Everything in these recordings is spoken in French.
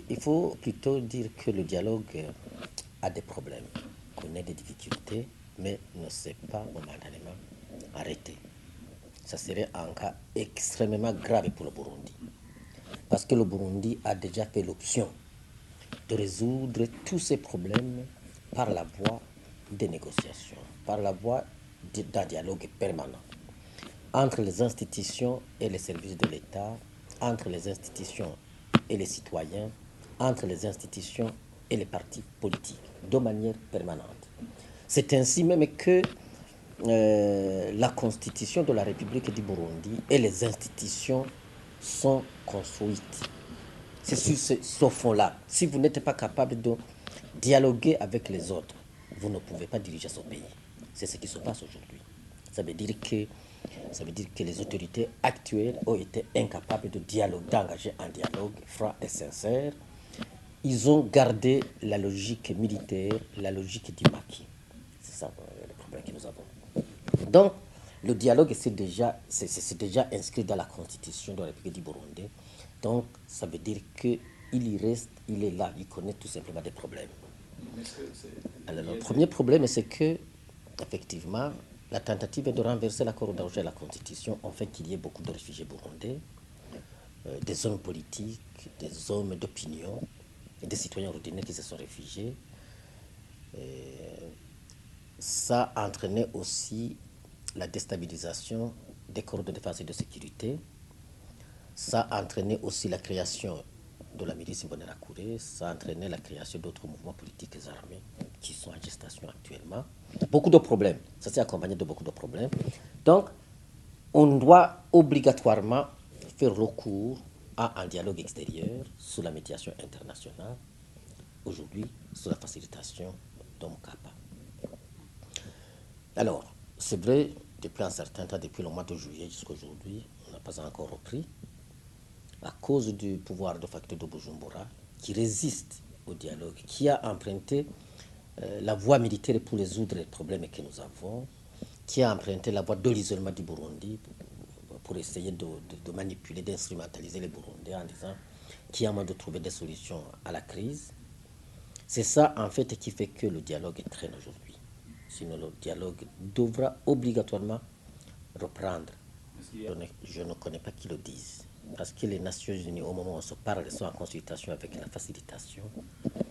il faut plutôt dire que le dialogue a des problèmes, connaît des difficultés, mais ne s'est pas momentanément arrêté. Ça serait un cas extrêmement grave pour le Burundi. Parce que le Burundi a déjà fait l'option de résoudre tous ces problèmes par la voie des négociations, par la voie d'un dialogue permanent entre les institutions et les services de l'État, entre les institutions et les citoyens, entre les institutions et les partis politiques, de manière permanente. C'est ainsi même que la constitution de la République du Burundi et les institutions sont construites. C'est sur ce fond-là. Si vous n'êtes pas capable de dialoguer avec les autres, vous ne pouvez pas diriger ce pays. C'est ce qui se passe aujourd'hui. Ça veut dire que les autorités actuelles ont été incapables de d'engager un dialogue franc et sincère. Ils ont gardé la logique militaire, la logique du maquis. C'est ça le problème que nous avons. Donc, le dialogue, c'est déjà inscrit dans la constitution de la République du Burundi. Donc, ça veut dire qu'il y reste, il est là, il connaît tout simplement des problèmes. Alors, le premier problème, c'est que, effectivement, la tentative de renverser l'accord d'Arusha et la Constitution ont fait qu'il y ait beaucoup de réfugiés burundais, des hommes politiques, des hommes d'opinion, et des citoyens ordinaires qui se sont réfugiés. Ça a entraîné aussi la déstabilisation des corps de défense et de sécurité. Ça a entraîné aussi la création de la milice Imbonerakure, ça a entraîné la création d'autres mouvements politiques armés qui sont en gestation actuellement. Beaucoup de problèmes, ça s'est accompagné de beaucoup de problèmes. Donc, on doit obligatoirement faire recours à un dialogue extérieur sous la médiation internationale, aujourd'hui sous la facilitation d'Omkapa. Alors, c'est vrai, depuis un certain temps, depuis le mois de juillet jusqu'à aujourd'hui, on n'a pas encore repris, à cause du pouvoir de facto de Bujumbura, qui résiste au dialogue, qui a emprunté la voie militaire pour résoudre les problèmes que nous avons, qui a emprunté la voie de l'isolement du Burundi pour essayer de manipuler, d'instrumentaliser les Burundais en disant qu'il y a moyen de trouver des solutions à la crise. C'est ça, en fait, qui fait que le dialogue traîne aujourd'hui. Sinon, le dialogue devra obligatoirement reprendre. Je ne connais pas qui le dise. Parce que les Nations Unies, au moment où on se parle, sont en consultation avec la facilitation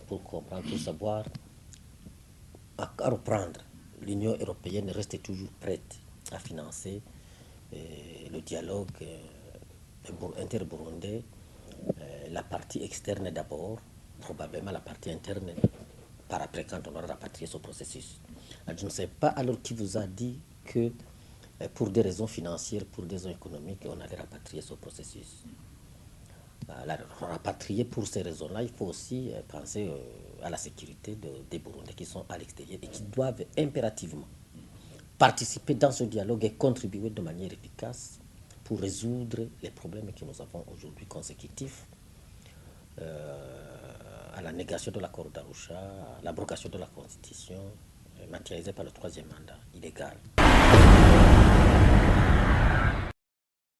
pour comprendre, pour savoir à reprendre. L'Union européenne reste toujours prête à financer le dialogue inter-burundais, la partie externe d'abord, probablement la partie interne par après quand on aura rapatrié ce processus. Alors, je ne sais pas alors qui vous a dit que pour des raisons financières, pour des raisons économiques, on allait rapatrier ce processus. Alors, rapatrier pour ces raisons-là, il faut aussi penser à la sécurité des Burundais qui sont à l'extérieur et qui doivent impérativement participer dans ce dialogue et contribuer de manière efficace pour résoudre les problèmes que nous avons aujourd'hui consécutifs à la négation de l'accord d'Arusha, à l'abrogation de la Constitution, matérialisée par le troisième mandat illégal.